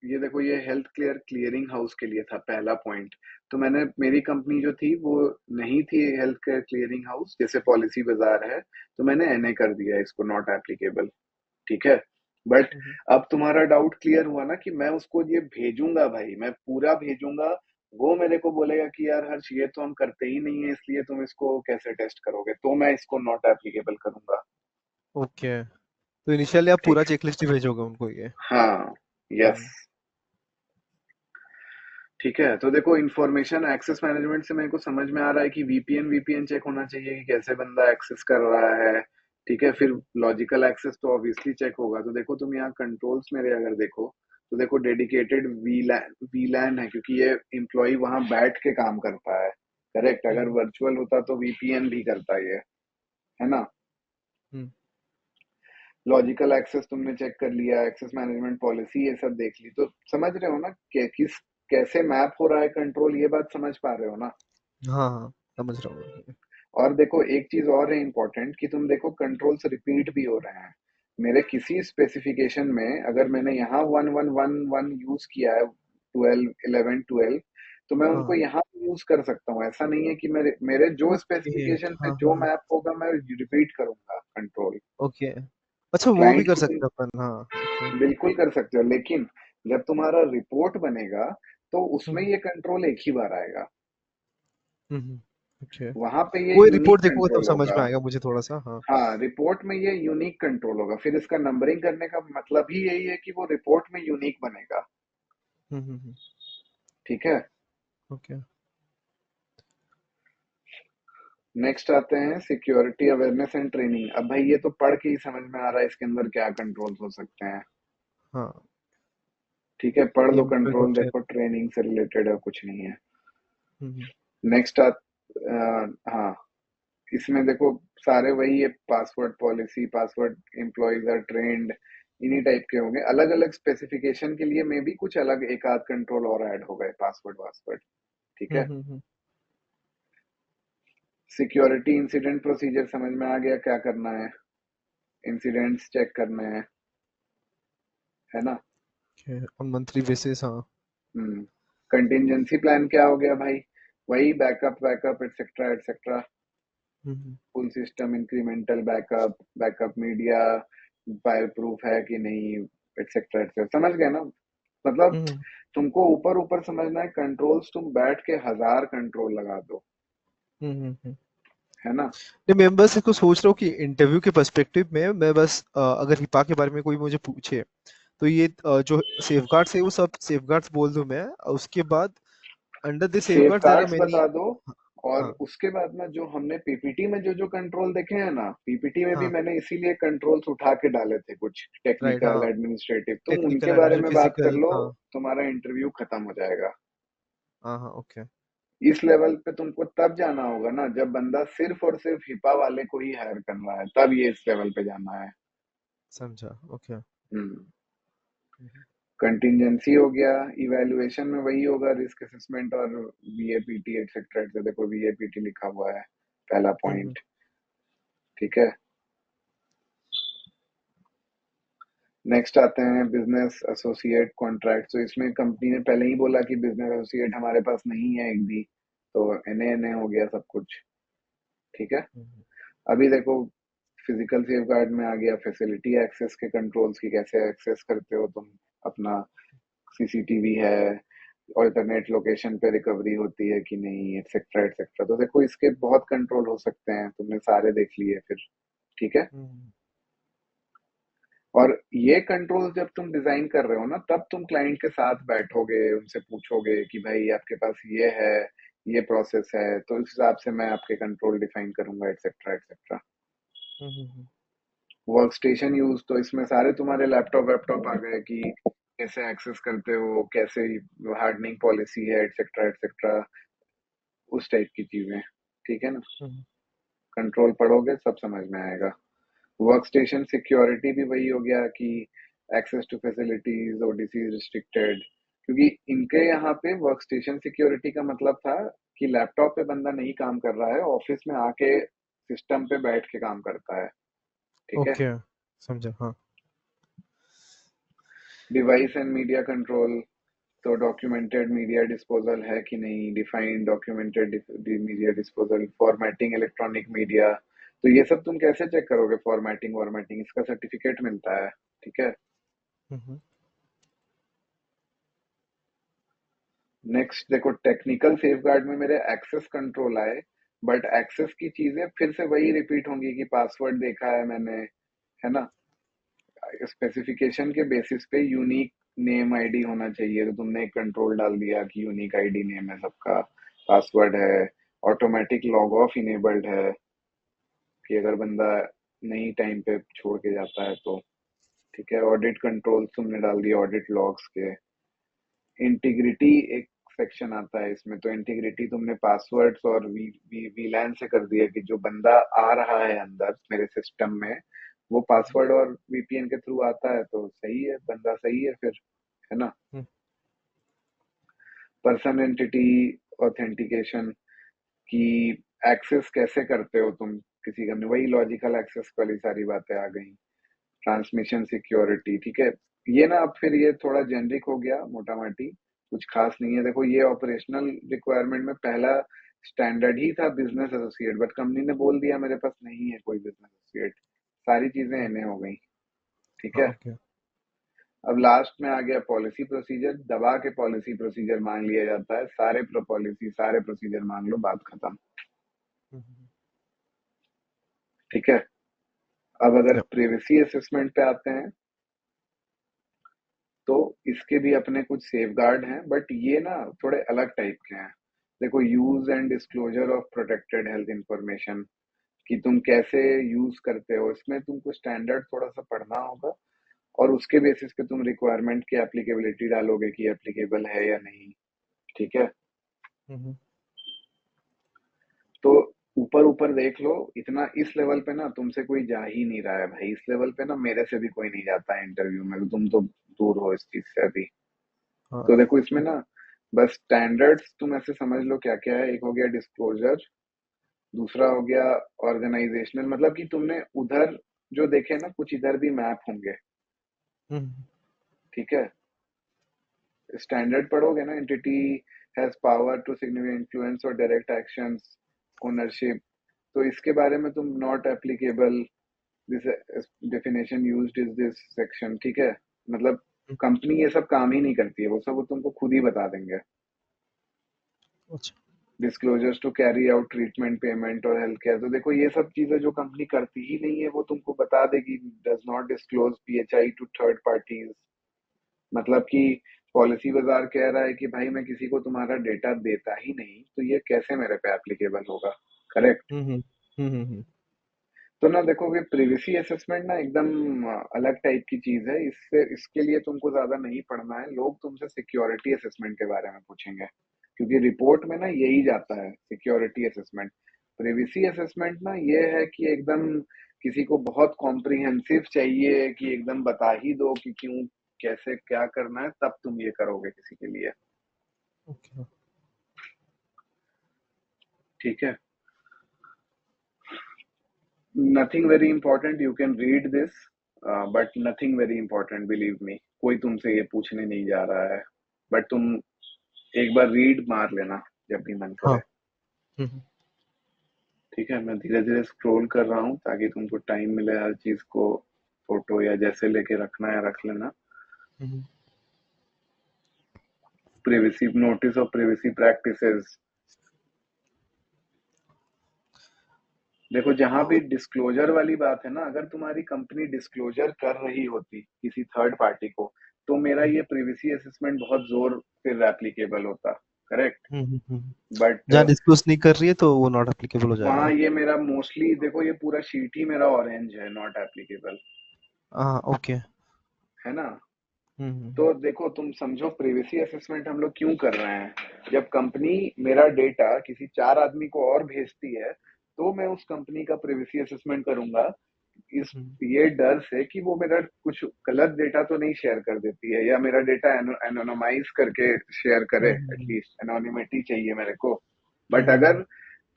ये देखो, ये हेल्थ केयर क्लियरिंग हाउस के लिए था पहला पॉइंट। तो मैंने, मेरी कंपनी जो थी वो नहीं थी हेल्थ केयर क्लियरिंग हाउस, जैसे पॉलिसी बाजार है, तो मैंने एनए कर दिया इसको, नॉट एप्लीकेबल। ठीक है। बट हम्म, अब तुम्हारा डाउट क्लियर हुआ ना कि मैं उसको ये भेजूंगा भाई, मैं पूरा भेजूंगा, वो मेरे को बोलेगा कि यार हर्ष ये तो हम करते ही नहीं है, इसलिए तुम इसको कैसे टेस्ट करोगे, तो मैं इसको नॉट एप्लीकेबल करूंगा। ओके। तो इनिशियली आप ठीक पूरा है। चेकलिस्ट ही भेजोगे उनको ये? हाँ। यस। हम्म। ठीक है। तो देखो, इंफॉर्मेशन एक्सेस मैनेजमेंट से मेरे को समझ में आ रहा है कि वीपीएन वीपीएन चेक होना चाहिए कि कैसे बंदा एक्सेस कर रहा है। ठीक है। फिर लॉजिकल एक्सेस तो ऑब्वियसली चेक होगा। तो देखो तुम यहाँ कंट्रोल्स मेरे अगर देखो, तो देखो डेडिकेटेड वीलैन है, क्योंकि ये एम्प्लॉय वहां बैठ के काम करता है। करेक्ट। अगर हम्म। वर्चुअल होता तो वीपीएन भी करता है ना। हम्म। लॉजिकल एक्सेस तुमने चेक कर लिया, एक्सेस मैनेजमेंट पॉलिसी ये सब देख ली, तो समझ रहे हो ना किस कैसे मैप हो रहा है कंट्रोल, ये बात समझ पा रहे हो ना। हाँ हाँ, समझ रहा हूँ। और देखो एक चीज और है इंपॉर्टेंट, कि तुम देखो कंट्रोल्स रिपीट भी हो रहे हैं। मेरे किसी स्पेसिफिकेशन में अगर मैंने यहाँ 1111 यूज किया है, 12 11 12, तो मैं उनको हाँ। यहाँ यूज कर सकता हूँ। ऐसा नहीं है कि मेरे मेरे जो ओके। स्पेसिफिकेशन पे हाँ जो हाँ। मैप होगा मैं रिपीट करूंगा कंट्रोल। ओके। अच्छा, वो भी क्लाइंट कर को तुम सकते हैं अपन, हाँ। ओके। बिल्कुल कर सकते हो, लेकिन जब तुम्हारा रिपोर्ट बनेगा तो उसमें हम्म। ये कंट्रोल एक ही बार आएगा। हम्म। ओके। वहां पे ये वो यूनिक रिपोर्ट देखोगे तब कंट्रोल समझ होगा। में आएगा मुझे थोड़ा सा, हाँ। हाँ, रिपोर्ट में ये यूनिक कंट्रोल होगा। फिर इसका नंबरिंग करने का मतलब ही यही है कि वो रिपोर्ट में यूनिक बनेगा। हम्म। ठीक है। ओके। नेक्स्ट आते हैं सिक्योरिटी अवेयरनेस एंड ट्रेनिंग। अब भाई ये तो पढ़ के ही समझ में आ रहा है इसके अंदर क्या कंट्रोल्स हो सकते हैं। हाँ। ठीक है, पढ़ लो एम्प्लॉय को कंट्रोल, ट्रेन। देखो ट्रेनिंग से रिलेटेड है, कुछ नहीं है। हम्म। नेक्स्ट हाँ, इसमें देखो सारे वही है, password policy, password employees are trained, इन्हीं टाइप के होंगे। अलग अलग स्पेसिफिकेशन के लिए में भी कुछ अलग एक आध कंट्रोल और ऐड हो गए, पासवर्ड वासवर्ड। ठीक है। हम्म। सिक्योरिटी इंसिडेंट प्रोसीजर समझ में आ गया क्या करना है, इंसिडेंट्स चेक करने हैं, है ना। ओके, ऑन मंथली बेसिस, हाँ। हम्म। कंटिजेंसी प्लान क्या हो गया भाई, वही backup backup etcetera etcetera, hmm. Full system incremental backup, backup media fire proof है कि नहीं, एटसेट्रा एटसेट्रा, समझ गए ना। मतलब हम्म। तुमको ऊपर ऊपर समझना है कंट्रोल्स, तुम बैठ के 1000 कंट्रोल लगा दो, हम्म। है ना। नहीं, मैं बस इसको सोच रहा हूँ कि इंटरव्यू के पर्सपेक्टिव में मैं बस अगर हिपा के बारे में कोई मुझे पूछे तो ये जो सेफगार्ड्स है वो सब सेफगार्ड्स बोल दूं मैं, उसके बाद under the safe safeguards there are guards many. बता दो। और हाँ। उसके बाद ना, जो हमने पीपीटी में जो जो कंट्रोल देखे हैं ना, पीपीटी में भी हाँ। मैंने इसीलिए कंट्रोल्स उठा के डाले थे, कुछ राइट, टेक्निकल हाँ। एडमिनिस्ट्रेटिव, तुम टेक्निकल, उनके बारे एडमिनिस्ट्रेटिव, में बात कर फिजिकल, लो, हाँ। तुम्हारा इंटरव्यू खत्म हो जाएगा। हाँ हाँ, ओके। इस लेवल पे तुमको तब जाना होगा ना जब बंदा सिर्फ और सिर्फ हिपा वाले को ही हायर कर रहा है, तब ये इस लेवल पे जाना है। समझा, ओके। हम्म। कंटिजेंसी हो गया। इवैल्यूएशन में वही होगा, रिस्क असेसमेंट और वीएपीटी एटसेट्रा। देखो वीएपीटी लिखा हुआ है, पहला हम्म। पॉइंट। ठीक है। नेक्स्ट आते हैं बिजनेस एसोसिएट कॉन्ट्रैक्ट। तो इसमें कंपनी ने पहले ही बोला कि बिजनेस एसोसिएट हमारे पास नहीं है एक भी, तो एनए एनए हो गया सब कुछ। ठीक है। हम्म। अभी देखो, फिजिकल सेफ गार्ड में आ गया फैसिलिटी एक्सेस के कंट्रोल्स, की कैसे एक्सेस करते हो तुम अपना, सीसीटीवी है, ऑल्टरनेट लोकेशन पे रिकवरी होती है कि नहीं, एटसेट्रा एटसेट्रा। तो देखो इसके बहुत कंट्रोल हो सकते हैं, तुमने सारे देख लिए फिर। ठीक है। हम्म। और ये कंट्रोल जब तुम डिजाइन कर रहे हो ना, तब तुम क्लाइंट के साथ बैठोगे, उनसे पूछोगे कि भाई आपके पास ये है, ये प्रोसेस है, तो इस हिसाब से मैं आपके कंट्रोल डिफाइन करूंगा, एटसेट्रा एटसेट्रा। हम्म। वर्क स्टेशन यूज, तो इसमें सारे तुम्हारे लैपटॉप वैपटॉप आ गए कि कैसे एक्सेस करते हो, कैसे हार्डनिंग पॉलिसी है, एटसेट्रा एटसेट्रा, उस टाइप की चीजें। ठीक है ना। हम्म। कंट्रोल पढ़ोगे सब समझ में आएगा। वर्क स्टेशन सिक्योरिटी भी वही हो गया कि access to facilities, ODC restricted, क्योंकि इनके यहाँ पे वर्क स्टेशन सिक्योरिटी का मतलब था कि लैपटॉप पे बंदा नहीं काम कर रहा है, ऑफिस में आके सिस्टम पे बैठ के काम करता है। ठीक है। ओके, समझा, हाँ। डिवाइस एंड मीडिया कंट्रोल, तो डॉक्यूमेंटेड मीडिया डिस्पोजल है कि नहीं, defined documented media disposal, formatting electronic media. तो ये सब तुम कैसे चेक करोगे? फॉर्मेटिंग वॉर्मेटिंग इसका सर्टिफिकेट मिलता है, ठीक है। हम्म। नेक्स्ट देखो, टेक्निकल सेफगार्ड में मेरे एक्सेस कंट्रोल आए, बट एक्सेस की चीजें फिर से वही रिपीट होंगी कि पासवर्ड देखा है मैंने, है ना। स्पेसिफिकेशन के बेसिस पे यूनिक नेम आईडी होना चाहिए, तो तुमने एक कंट्रोल डाल दिया कि यूनिक आईडी नेम है सबका, पासवर्ड है, ऑटोमेटिक लॉग ऑफ इनेबल्ड है कि अगर बंदा नहीं टाइम पे छोड़ के जाता है तो, ठीक है। ऑडिट कंट्रोल तुमने डाल दिया, ऑडिट लॉग्स के। इंटीग्रिटी एक सेक्शन आता है इसमें, तो इंटीग्रिटी तुमने पासवर्ड्स और वीलैन से कर दिया कि जो बंदा आ रहा है अंदर मेरे सिस्टम में, वो पासवर्ड और वीपीएन के थ्रू आता है, तो सही है, बंदा सही है फिर, है ना। हम्म। पर्सन एंटिटी ऑथेंटिकेशन की, एक्सेस कैसे करते हो तुम किसी का, वही लॉजिकल एक्सेस वाली सारी बातें आ गई। ट्रांसमिशन सिक्योरिटी, ठीक है। ये ना अब फिर ये थोड़ा जेनरिक हो गया, मोटा माटी कुछ खास नहीं है। देखो ये ऑपरेशनल रिक्वायरमेंट में पहला स्टैंडर्ड ही था बिजनेस एसोसिएट, बट कंपनी ने बोल दिया मेरे पास नहीं है कोई बिजनेस एसोसिएट, सारी चीजें इन्हें हो गई, ठीक हाँ, है। ओके। अब लास्ट में आ गया पॉलिसी प्रोसीजर, दबा के पॉलिसी प्रोसीजर मांग लिया जाता है, सारे पॉलिसी सारे प्रोसीजर मांग लो, बात खत्म, हम्म। ठीक है। अब अगर Yep. प्रिवेसी असेसमेंट पे आते हैं, तो इसके भी अपने कुछ सेफगार्ड हैं, बट ये ना थोड़े अलग टाइप के हैं। देखो, use and disclosure of protected health information, कि तुम कैसे यूज करते हो, इसमें तुमको स्टैंडर्ड थोड़ा सा पढ़ना होगा, और उसके बेसिस पे तुम रिक्वायरमेंट की एप्लीकेबिलिटी डालोगे कि एप्लीकेबल है या नहीं, ठीक है। हम्म। तो ऊपर ऊपर देख लो, इतना इस लेवल पे ना तुमसे कोई जा ही नहीं रहा है भाई, इस लेवल पे ना मेरे से भी कोई नहीं जाता है इंटरव्यू में, तो तुम तो दूर हो इस चीज से अभी। हाँ। तो देखो इसमें ना बस स्टैंडर्ड्स तुम ऐसे समझ लो क्या क्या है। एक हो गया डिस्क्लोजर, दूसरा हो गया ऑर्गेनाइजेशनल, मतलब कि तुमने उधर जो देखे ना, कुछ इधर भी मैप होंगे, हम्म। ठीक है। स्टैंडर्ड पढ़ोगे ना, entity has power to significant influence और डायरेक्ट एक्शंस, ओनरशिप, तो इसके बारे में तुम not applicable, this definition used is this section, ठीक है। मतलब कंपनी ये सब काम ही नहीं करती है, वो सब वो तुमको खुद ही बता देंगे। अच्छा। Disclosures to carry out treatment, payment और हेल्थ केयर, तो देखो ये सब चीजें जो कंपनी करती ही नहीं है वो तुमको बता देगी। Does not disclose PHI to third parties, मतलब कि पॉलिसी बाजार कह रहा है कि भाई मैं किसी को तुम्हारा डेटा देता ही नहीं, तो ये कैसे मेरे पे एप्लीकेबल होगा, करेक्ट। हम्म। हम्म। तो ना देखो, ये प्रिवेसी असेसमेंट ना एकदम अलग टाइप की चीज है, इससे इसके लिए तुमको ज्यादा नहीं पढ़ना है। लोग तुमसे सिक्योरिटी असेसमेंट के बारे में पूछेंगे, क्योंकि रिपोर्ट में ना यही जाता है, सिक्योरिटी असेसमेंट। प्रिवेसी असेसमेंट ना ये है कि एकदम किसी को बहुत कॉम्प्रिहेंसिव चाहिए कि एकदम बता ही दो कि क्यों कैसे क्या करना है, तब तुम ये करोगे किसी के लिए, ओके। ठीक है। Nothing very important, you can read this, but nothing very important, believe me, कोई तुमसे ये पूछने नहीं जा रहा है, बट तुम एक बार रीड मार लेना जब भी मन हाँ। करे, हम्म। ठीक है। मैं धीरे धीरे स्क्रॉल कर रहा हूँ ताकि तुमको टाइम मिले हर चीज को फोटो या जैसे लेके रखना है रख लेना। Hmm. Privacy notice of privacy practices, देखो जहां भी डिस्क्लोजर वाली बात है ना, अगर तुम्हारी कंपनी डिस्क्लोजर कर रही होती किसी थर्ड पार्टी को, तो मेरा ये प्रिवेसी असेसमेंट बहुत जोर फिर एप्लीकेबल होता, करेक्ट। बट जहाँ डिस्क्लोज नहीं कर रही है तो वो नॉट एप्लीकेबल हो वहां जाएगा। ये मेरा मोस्टली देखो, ये पूरा शीट ही मेरा ऑरेंज है, नॉट एप्लीकेबल, हाँ, ओके। है ना। हम्म। तो देखो तुम समझो, प्रिवेसी असेसमेंट हम लोग क्यों कर रहे हैं। जब कंपनी मेरा डेटा किसी चार आदमी को और भेजती है, तो मैं उस कंपनी का प्रिवेसी असेसमेंट करूंगा, इस हम्म। ये डर से कि वो मेरा कुछ गलत डेटा तो नहीं शेयर कर देती है, या मेरा डेटा एनोनाइज करके शेयर करे, हम्म। एटलीस्ट एनोनिमिटी चाहिए मेरे को। बट हम्म। अगर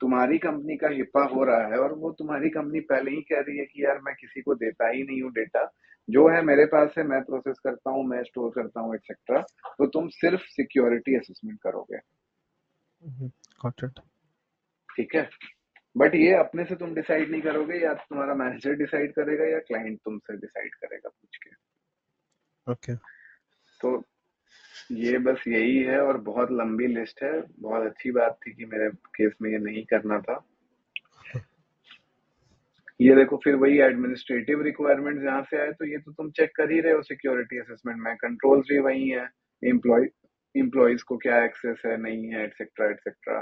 तुम्हारी कंपनी का हिप्पा हो रहा है और वो तुम्हारी कंपनी पहले ही कह रही है कि यार मैं किसी को देता ही नहीं हूँ डेटा, जो है मेरे पास है, मैं प्रोसेस करता हूँ, मैं स्टोर करता हूँ एक्सेट्रा, तो तुम सिर्फ सिक्योरिटी असेसमेंट करोगे। Got it. ठीक है, बट ये अपने से तुम डिसाइड नहीं करोगे, या तुम्हारा मैनेजर डिसाइड करेगा या क्लाइंट तुमसे डिसाइड करेगा पूछ के। ओके। तो ये बस यही है, और बहुत लंबी लिस्ट है। बहुत अच्छी बात थी कि मेरे केस में ये नहीं करना था। ये देखो, फिर वही एडमिनिस्ट्रेटिव रिक्वायरमेंट जहाँ से आए, तो ये तो तुम चेक कर ही रहे हो सिक्योरिटी असेसमेंट में, कंट्रोल्स भी वही है, एम्प्लॉय एम्प्लॉयज को क्या एक्सेस है, नहीं है, एटसेट्रा एटसेट्रा।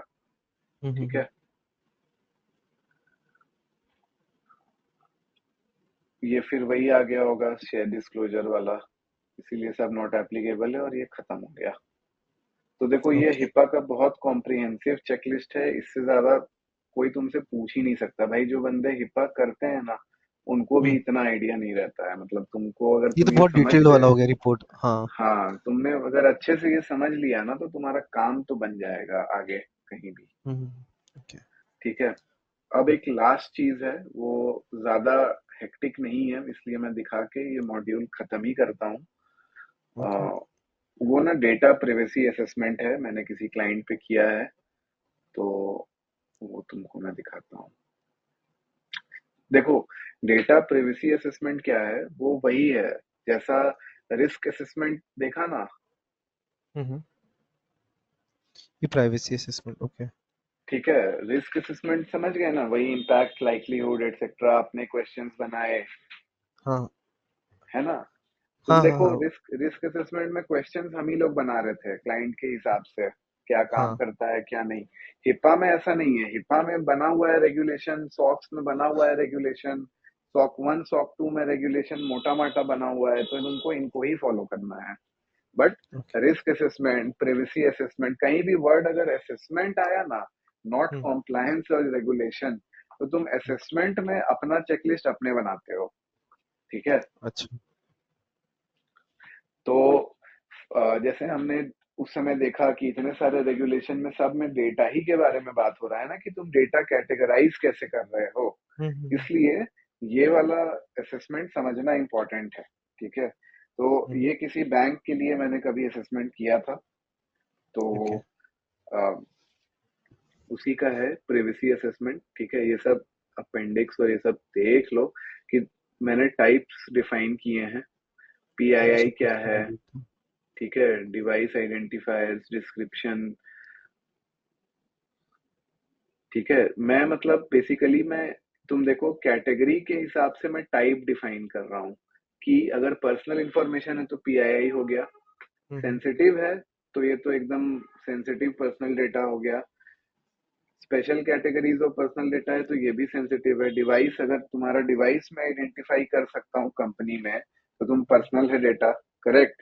ठीक है, ये फिर वही आ गया होगा शेयर डिस्क्लोजर वाला, इसीलिए सब नॉट एप्लीकेबल है और ये खत्म हो गया। तो देखो, ये ओके। हिपा का बहुत कॉम्प्रिहेंसिव चेकलिस्ट है, इससे ज्यादा कोई तुमसे पूछ ही नहीं सकता भाई। जो बंदे हिपा करते हैं ना, उनको भी हम्म। इतना आइडिया नहीं रहता है। मतलब तुमको, अगर ये तो तुम ये बहुत समझ डिटेल्ड वाला गए, हो गया रिपोर्ट, हाँ। हाँ, तुमने अगर अच्छे से ये समझ लिया ना, तो तुम्हारा काम तो बन जाएगा आगे कहीं भी। हम्म। ओके। ठीक है, अब एक लास्ट चीज है, वो ज्यादा हेक्टिक नहीं है, इसलिए मैं दिखा के ये मॉड्यूल खत्म ही करता हूँ। ओके। अ, वो ना डेटा प्रिवेसी असेसमेंट है, मैंने किसी क्लाइंट पे किया है, तो वो तुमको मैं दिखाता हूँ। देखो, डेटा प्रिवेसी असेसमेंट क्या है, वो वही है जैसा रिस्क असेसमेंट देखा ना। हम्म। ये प्राइवेसी असेसमेंट, ओके। ठीक है, रिस्क असेसमेंट समझ गए ना, वही इम्पैक्ट, लाइकलीहुड एटसेट्रा, अपने क्वेश्चंस बनाए, हाँ है ना। तुम हाँ हाँ देखो, हाँ रिस्क रिस्क असेसमेंट में क्वेश्चंस हम ही लोग बना रहे थे क्लाइंट के हिसाब से, क्या काम हाँ। करता है क्या नहीं। हिप्पा में ऐसा नहीं है, हिप्पा में बना हुआ है रेगुलेशन, सॉक्स में बना हुआ है रेगुलेशन, सॉक 1 सॉक 2 में रेगुलेशन मोटा माटा बना हुआ है, तो तुमको इनको ही फॉलो करना है। But okay. Risk assessment, privacy assessment, कहीं भी वर्ड अगर असेसमेंट आया ना, नॉट हम्म। कॉम्प्लायंस और रेगुलेशन, तो तुम असेसमेंट में अपना चेकलिस्ट अपने बनाते हो। ठीक है, अच्छा। तो जैसे हमने उस समय देखा कि इतने सारे रेगुलेशन में सब में डेटा ही के बारे में बात हो रहा है ना, कि तुम डेटा कैटेगराइज कैसे कर रहे हो। हम्म। इसलिए ये वाला असेसमेंट समझना इंपॉर्टेंट है। ठीक है, तो हम्म। ये किसी बैंक के लिए मैंने कभी असेसमेंट किया था, तो ओके। अ, उसी का है प्रिवेसी असेसमेंट। ठीक है, ये सब अपेंडिक्स और ये सब देख लो कि मैंने टाइप्स डिफाइन किए हैं, ये पीआईआई सब कुछ क्या तो है। नहीं था। ठीक है, डिवाइस आइडेंटिफायर्स, डिस्क्रिप्शन। ठीक है, मैं मतलब बेसिकली मैं, तुम देखो कैटेगरी के हिसाब से मैं टाइप डिफाइन कर रहा हूँ, कि अगर पर्सनल इंफॉर्मेशन है तो पीआईआई हो गया, हम्म। सेंसिटिव है तो ये तो एकदम सेंसिटिव पर्सनल डेटा हो गया, special categories of personal data है तो ये भी सेंसिटिव है। डिवाइस, अगर तुम्हारा डिवाइस मैं आइडेंटिफाई कर सकता हूँ कंपनी में, तो तुम पर्सनल है डेटा, करेक्ट।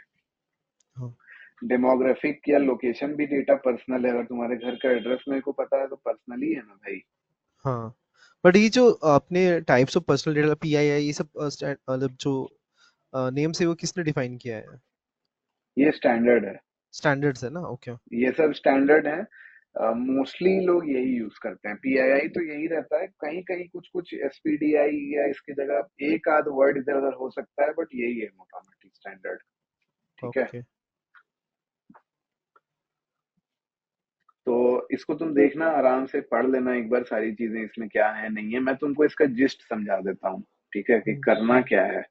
हाँ डेमोग्राफिक या लोकेशन भी डेटा पर्सनल है, अगर तुम्हारे घर का एड्रेस मेरे को पता है तो पर्सनल ही है ना भाई। हाँ। बट ये जो आपने टाइप्स ऑफ पर्सनल डेटा, पीआईआई, ये सब मतलब जो नेम से वो किसने डिफाइन किया है? ये स्टैंडर्ड है, स्टैंडर्ड्स है ना, ओके। ये सब स्टैंडर्ड है। मोस्टली लोग यही यूज करते हैं, पीआईआई तो यही रहता है, कहीं कहीं कुछ कुछ एसपीडीआई या इसकी जगह एक आध वर्ड इधर उधर हो सकता है, बट यही है मोटा मोटी स्टैंडर्ड। ठीक है, ओके। तो इसको तुम देखना, आराम से पढ़ लेना एक बार, सारी चीजें इसमें क्या है नहीं है, मैं तुमको इसका जिस्ट समझा देता हूँ। ठीक है, कि करना क्या है।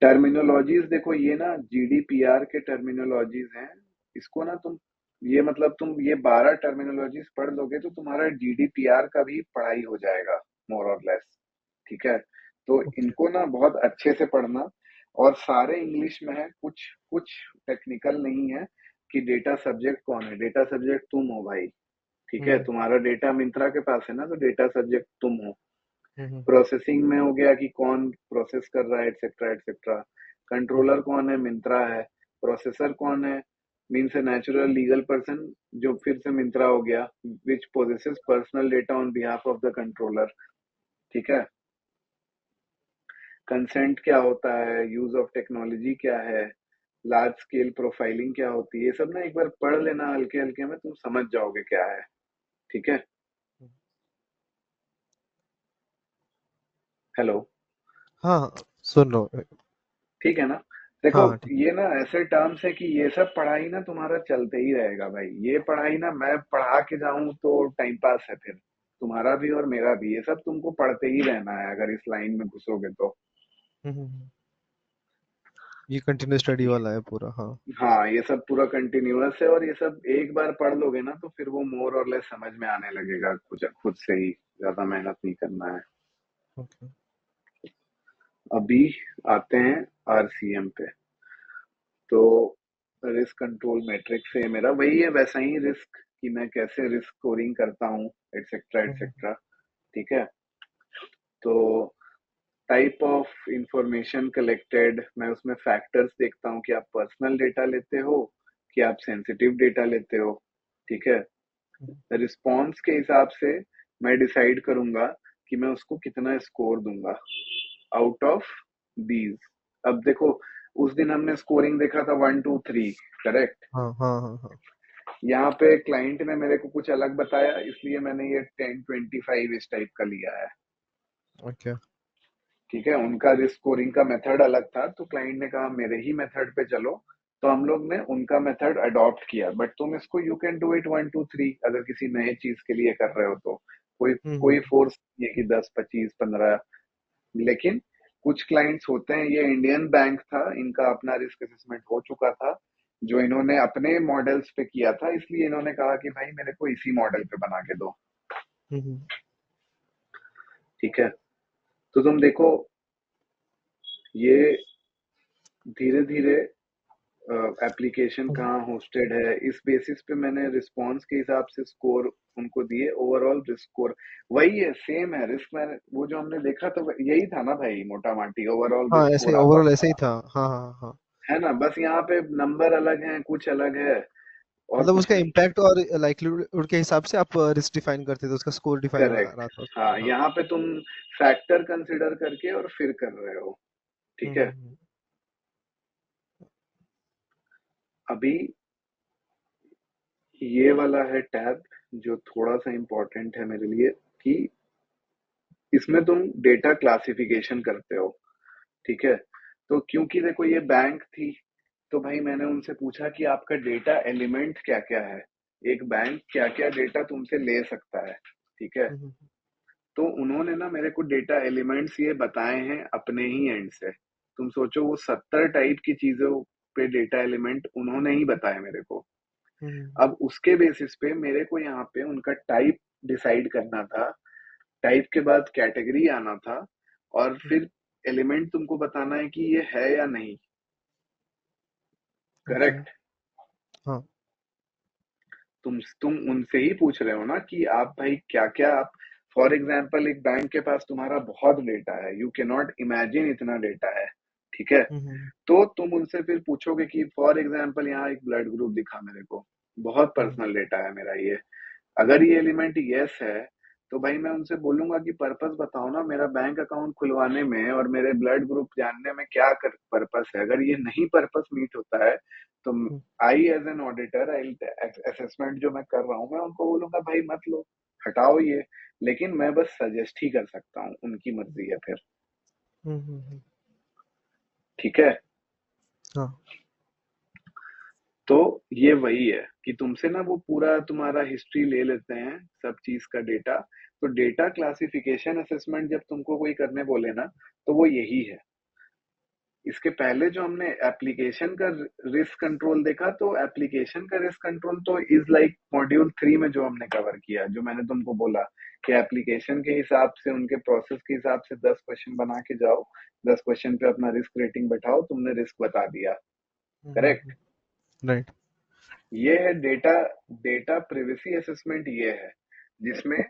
टर्मिनोलॉजीज देखो, ये ना जीडीपीआर के टर्मिनोलॉजीज हैं। इसको ना तुम, ये मतलब तुम ये 12 टर्मिनोलॉजीज पढ़ लोगे तो तुम्हारा जीडीपीआर का भी पढ़ाई हो जाएगा, मोर और लेस। ठीक है, तो ओके। इनको ना बहुत अच्छे से पढ़ना, और सारे इंग्लिश में है, कुछ कुछ टेक्निकल नहीं है। कि डेटा सब्जेक्ट कौन है, डेटा सब्जेक्ट तुम हो भाई। ठीक है, हम्म। तुम्हारा डेटा मिंत्रा के पास है ना, तो डेटा सब्जेक्ट तुम हो। हम्म। प्रोसेसिंग में हो गया कि कौन प्रोसेस कर रहा है, एटसेट्रा एटसेट्रा। कंट्रोलर हम्म। कौन है, मिंत्रा है। प्रोसेसर कौन है, means a natural legal person, जो फिर से मिंत्रा हो गया, which possesses personal data on behalf of the controller. ठीक है, कंसेंट क्या होता है, यूज ऑफ टेक्नोलॉजी क्या है, लार्ज स्केल प्रोफाइलिंग क्या होती है, ये सब ना एक बार पढ़ लेना हल्के हल्के में, तुम समझ जाओगे क्या है। ठीक है। हेलो। हाँ, सुन रहा हूँ। ठीक है ना। देखो, हाँ, ठीक। ये ना ऐसे टर्म्स है कि ये सब पढ़ाई ना तुम्हारा चलते ही रहेगा भाई। ये पढ़ाई ना मैं पढ़ा के जाऊं तो टाइम पास है फिर, तुम्हारा भी और मेरा भी। ये सब तुमको पढ़ते ही रहना है अगर इस लाइन में घुसोगे तो। हम्म, ये कंटिन्यू स्टडी वाला है पूरा, हाँ। हाँ, ये सब पूरा कंटिन्यूअस है, और ये सब एक बार पढ़ लोगे ना तो फिर वो मोर और लेस समझ में आने लगेगा खुद खुद से ही। ज्यादा मेहनत नहीं करना है। ओके। अभी आते हैं आरसीएम पे। तो रिस्क कंट्रोल मैट्रिक्स है मेरा, वही है वैसा ही रिस्क, कि मैं कैसे रिस्क स्कोरिंग करता हूँ, एटसेट्रा एटसेट्रा। ठीक है। तो टाइप ऑफ इंफॉर्मेशन कलेक्टेड, मैं उसमें फैक्टर्स देखता हूँ कि आप पर्सनल डेटा लेते हो कि आप सेंसिटिव डेटा लेते हो। ठीक है। रिस्पॉन्स के हिसाब से मैं डिसाइड करूंगा कि मैं उसको कितना स्कोर दूंगा आउट ऑफ दीज। अब देखो, उस दिन हमने स्कोरिंग देखा था 1 2 3, करेक्ट। हाँ, हाँ, हाँ, हाँ। यहाँ पे क्लाइंट ने मेरे को कुछ अलग बताया, इसलिए मैंने ये 10 25 इस टाइप का लिया है। ओके। ठीक है। उनका रिस्क स्कोरिंग का मेथड अलग था, तो क्लाइंट ने कहा मेरे ही मेथड पे चलो, तो हम लोग ने उनका मेथड अडॉप्ट किया। बट तुम इसको यू कैन डू इट 1 2 3, अगर किसी नए चीज के लिए कर रहे हो तो। कोई हम्म, कोई फोर्स नहीं है कि 10 25 15। लेकिन कुछ क्लाइंट्स होते हैं, ये इंडियन बैंक था, इनका अपना रिस्क असेसमेंट हो चुका था जो इन्होंने अपने मॉडल्स पे किया था, इसलिए इन्होंने कहा कि भाई मेरे को इसी मॉडल पे बना के दो। हम्म, ठीक है। तो तुम देखो, ये धीरे धीरे एप्लीकेशन कहाँ होस्टेड है, इस बेसिस पे मैंने रिस्पॉन्स के हिसाब से स्कोर उनको दिए। ओवरऑल रिस्क स्कोर वही है, सेम है। रिस्क मैंने वो जो हमने देखा तो यही था ना भाई, मोटा माटी ओवरऑल हाँ, रिस्क ऐसे स्कोर आता ओवरऑल ऐसे था। ही था। हाँ, हाँ, हाँ। है ना, बस यहाँ पे नंबर अलग हैं, कुछ अलग है और मतलब कुछ उसका नहीं। इम्पैक्ट और लाइक्लीहुड के हिसाब से आप रिस्क डिफाइन करते थे, उसका स्कोर डिफाइन हो करेक्ट। रहा था उसमें, हाँ, हाँ। यहाँ पे तुम फैक्टर कंसिडर करके और फिर कर रहे हो। ठीक है। हम्म, अभी ये वाला है टैब जो थोड़ा सा इम्पोर्टेंट है मेरे लिए, कि इसमें तुम डेटा क्लासिफिकेशन करते हो। ठीक है। तो क्योंकि देखो ये बैंक थी, तो भाई मैंने उनसे पूछा कि आपका डेटा एलिमेंट क्या क्या है, एक बैंक क्या क्या डेटा तुमसे ले सकता है। ठीक है। हम्म, तो उन्होंने ना मेरे को डेटा एलिमेंट्स ये बताए हैं अपने ही एंड से। तुम सोचो, वो 70 टाइप की चीजों पे डेटा एलिमेंट उन्होंने ही बताया मेरे को। हम्म, अब उसके बेसिस पे मेरे को यहाँ पे उनका टाइप डिसाइड करना था, टाइप के बाद कैटेगरी आना था, और फिर एलिमेंट तुमको बताना है कि ये है या नहीं। ओके। करेक्ट। हाँ। तुम उनसे ही पूछ रहे हो ना कि आप भाई क्या क्या आप। फॉर एग्जाम्पल, एक बैंक के पास तुम्हारा बहुत डेटा है, यू कैन नॉट इमेजिन इतना डेटा है। ठीक है। हम्म, तो तुम उनसे फिर पूछोगे कि फॉर एग्जाम्पल यहाँ एक ब्लड ग्रुप दिखा मेरे को, बहुत हम्म, पर्सनल डेटा है मेरा ये। अगर ये एलिमेंट यस है, तो भाई मैं उनसे बोलूंगा कि पर्पस बताओ ना मेरा बैंक अकाउंट खुलवाने में और मेरे ब्लड ग्रुप जानने में क्या कर पर्पस है। अगर ये नहीं पर्पस मीट होता है, तो hmm, I as an auditor, I assessment जो मैं कर रहा हूँ, मैं उनको बोलूंगा भाई मत लो, हटाओ ये। लेकिन मैं बस सजेस्ट ही कर सकता हूँ, उनकी मर्जी है फिर। ठीक है। हाँ। तो ये वही है कि तुमसे ना वो पूरा तुम्हारा हिस्ट्री ले लेते हैं, सब चीज का डेटा। तो डेटा क्लासिफिकेशन असेसमेंट जब तुमको कोई करने बोले ना, तो वो यही है। इसके पहले जो हमने एप्लीकेशन का रिस्क कंट्रोल देखा, तो एप्लीकेशन का रिस्क कंट्रोल तो इज लाइक मॉड्यूल 3 में जो हमने कवर किया, जो मैंने तुमको बोला कि एप्लीकेशन के हिसाब से, उनके प्रोसेस के हिसाब से 10 क्वेश्चन बना के जाओ, 10 क्वेश्चन पे अपना रिस्क रेटिंग बैठाओ, तुमने रिस्क बता दिया। करेक्ट। राइट। ये है डेटा डेटा प्रिवेसी असेसमेंट, ये है जिसमें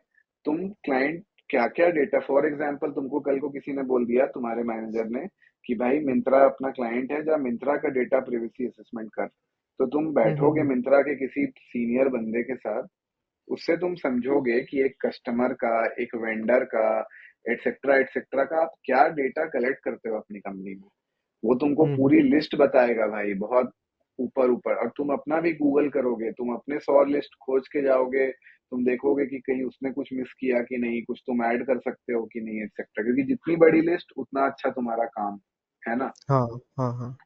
तुम क्लाइंट क्या क्या डेटा, फॉर एग्जांपल तुमको कल को किसी ने बोल दिया, तुम्हारे मैनेजर ने, कि भाई मिंत्रा अपना क्लाइंट है, जा मिंत्रा का डेटा प्रिवेसी असेसमेंट कर। तो तुम बैठोगे मिंत्रा के किसी सीनियर बंदे के साथ, उससे तुम समझोगे कि एक कस्टमर का, एक वेंडर का, एटसेट्रा एटसेट्रा का आप क्या डेटा कलेक्ट करते हो अपनी कंपनी में। वो तुमको पूरी लिस्ट बताएगा भाई, बहुत ऊपर ऊपर, और तुम अपना भी गूगल करोगे, तुम अपने 100 लिस्ट खोज के जाओगे, तुम देखोगे कि कहीं उसने कुछ मिस किया कि नहीं, कुछ तुम ऐड कर सकते हो कि नहीं, एक्सेट्रा, क्योंकि जितनी बड़ी लिस्ट उतना अच्छा तुम्हारा काम है ना। हाँ हाँ हाँ।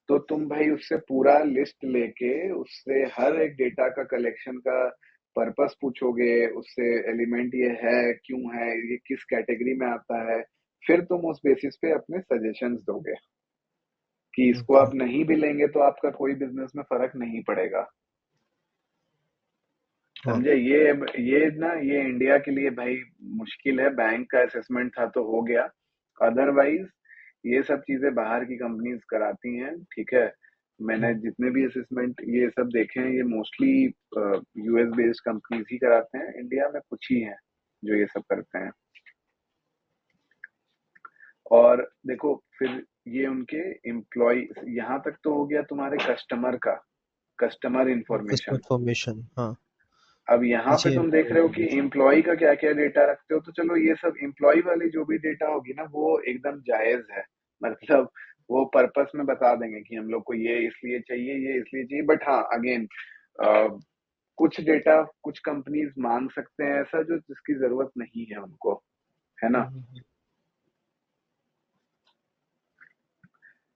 तो तुम भाई उससे पूरा लिस्ट लेके उससे हर एक डेटा का कलेक्शन का पर्पस पूछोगे, उससे एलिमेंट ये है क्यों है, ये किस कैटेगरी में आता है, फिर तुम उस बेसिस पे अपने सजेशंस दोगे कि इसको ओके। आप नहीं भी लेंगे तो आपका कोई बिजनेस में फर्क नहीं पड़ेगा। हाँ। समझे, ये ना ये इंडिया के लिए भाई मुश्किल है, बैंक का असेसमेंट था तो हो गया, अदरवाइज ये सब चीजें बाहर की कंपनीज कराती हैं, ठीक है। मैंने हम्म, जितने भी असेसमेंट ये सब देखे हैं, ये मोस्टली यूएस बेस्ड कंपनीज ही कराते हैं, इंडिया में कुछ ही हैं जो ये सब करते हैं। और देखो फिर ये उनके एम्प्लॉय, यहाँ तक तो हो गया तुम्हारे कस्टमर का, कस्टमर कस्टमर इंफॉर्मेशन। इन्फॉर्मेशन, हाँ। अब यहाँ पे नीचे तुम एम्प्लॉय देख रहे हो कि इन्फॉर्मेशन। एम्प्लॉय का क्या क्या डेटा रखते हो, तो चलो ये सब एम्प्लॉय वाली जो भी डेटा होगी ना वो एकदम जायज है, मतलब वो पर्पस में बता देंगे कि हम लोग को ये इसलिए चाहिए, ये इसलिए चाहिए, बट हाँ अगेन कुछ डेटा कुछ कंपनीज मांग सकते हैं ऐसा जो जिसकी जरूरत नहीं है उनको, है ना।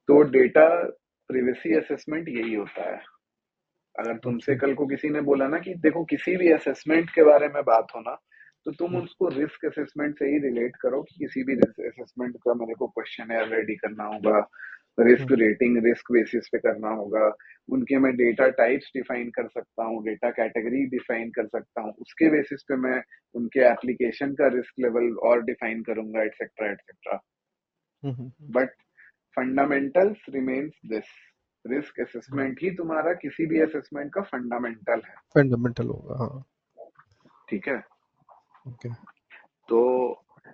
तो डेटा प्रिवेसी असेसमेंट यही होता है। अगर तुमसे ओके। कल को किसी ने बोला ना कि देखो किसी भी असेसमेंट के बारे में बात हो ना, तो तुम हम्म, उसको रिस्क असेसमेंट से ही रिलेट करो कि किसी भी असेसमेंट का मेरे को क्वेश्चन रेडी करना होगा, रिस्क हम्म, रेटिंग रिस्क बेसिस पे करना होगा, उनके मैं डेटा टाइप्स डिफाइन कर सकता हूँ, डेटा कैटेगरी डिफाइन कर सकता हूँ, उसके बेसिस पे मैं उनके एप्लीकेशन का रिस्क लेवल और डिफाइन करूंगा, etcetera etcetera. But fundamentals remains this, risk assessment ही तुम्हारा किसी भी असेसमेंट का फंडामेंटल है, फंडामेंटल होगा, हाँ। ठीक है। ओके। तो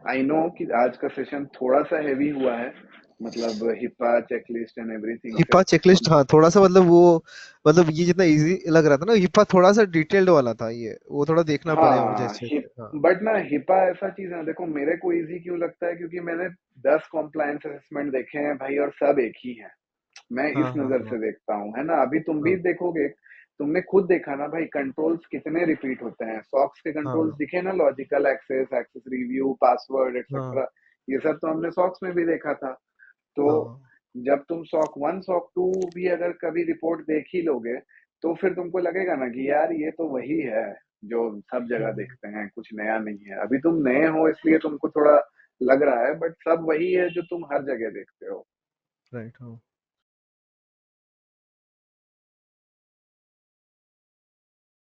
आई नो कि आज का सेशन थोड़ा सा हैवी हुआ है, मतलब हिप्पा चेकलिस्ट एंड एवरीथिंग से। हिप्पा चेकलिस्ट, हाँ, थोड़ा सा मतलब वो, मतलब ये जितना इजी लग रहा था ना, हिप्पा थोड़ा सा डिटेल्ड वाला था, ये वो थोड़ा देखना पड़ेगा मुझे हाँ अच्छे हिप, से, हाँ। बट ना हिपा ऐसा चीज है, देखो मेरे को इजी क्यों लगता है, क्योंकि मैंने 10 कॉम्प्लायंस असेसमेंट देखे हैं भाई और सब एक ही है, मैं हाँ इस हाँ नजर हाँ से देखता हूँ, है ना। अभी तुम भी हाँ देखोगे, तुमने खुद देखा ना भाई कंट्रोल्स कितने रिपीट होते हैं, सॉक्स के कंट्रोल्स हाँ दिखे ना, logical access, access review, password हाँ एक्सेट्रा, ये सब तो हमने सॉक्स में भी देखा था। तो हाँ। जब तुम सॉक 1 सॉक 2 भी अगर कभी रिपोर्ट देख ही लोगे, तो फिर तुमको लगेगा ना कि यार ये तो वही है जो सब जगह देखते हैं, कुछ नया नहीं है। अभी तुम नए हो इसलिए तुमको थोड़ा लग रहा है, बट सब वही है जो तुम हर जगह देखते हो। राइट, हाँ।